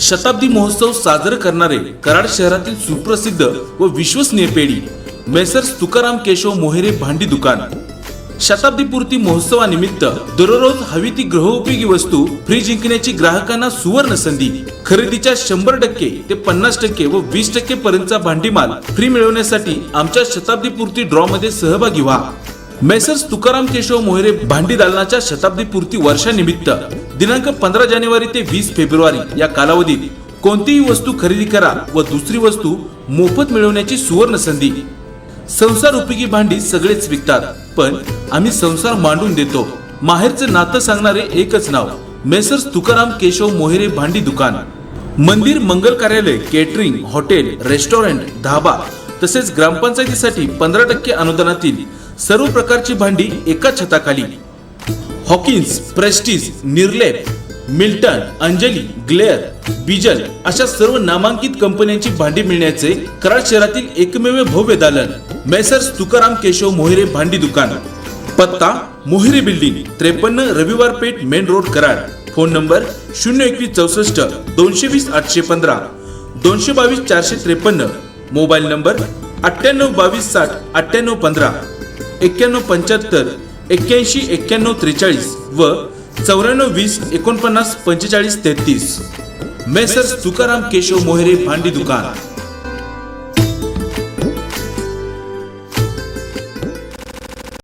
शताब्दी महोत्सव साजरा करणारे कराड शहरातील सुप्रसिद्ध व विश्वसनीय पेढी मेसर्स तुकाराम केशव मोहेरे भांडी दुकान। शताब्दी पूर्ती महोत्सवानिमित्त दररोज हवी ती गृहोपयोगी वस्तू फ्री जिंकण्याची ग्राहकांना सुवर्ण संधी। खरेदीच्या 100% ते 50% व 20% पर्यंतचा भांडी माल फ्री मिळवण्यासाठी आमच्या शताब्दी पूर्ती ड्रॉ मध्ये सहभागी व्हा। मेसर्स तुकाराम केशव मोहेरे भांडी दालनाच्या शताब्दी पूर्ती वर्षानिमित्त दिनांक 15 जानेवारी ते 20 फेब्रुवारी या कालावधीत कोणतीही वस्तू खरेदी करा व दुसरी वस्तू मोफत मिळवण्याची सुवर्ण संधी। संसार उपयोगी भांडी सगळेच विकतात, पण आम्ही संसार मांडून देतो। माहेरचं नातं सांगणारे एकच नाव, मेसर्स तुकाराम केशव मोहेरे भांडी दुकान। मंदिर, मंगल कार्यालय, केटरिंग, हॉटेल, रेस्टॉरंट, धाबा तसेच ग्रामपंचायतीसाठी 15% अनुदानातील सर्व प्रकारची भांडी एका छताखाली। Hawkins, Prestige, Nirlep, Milton, Anjali, ग्लेअर, बिजल अशा सर्व नामांकित कंपन्यांची भांडी मिळण्याचे कराड शहरातील एकमेव भव्य दालन मेसर्स तुकाराम केशव मोहेरे भांडी दुकान। पत्ता मोहेरे building 53 Raviwar Peth main road Karad. Phone number 02164 220 815 222 453। Mobile number 982260 9815 9175 81 91 43 व 9420 49 45 33। मेसर्स तुकाराम केशव मोहेरे भांडी दुकान।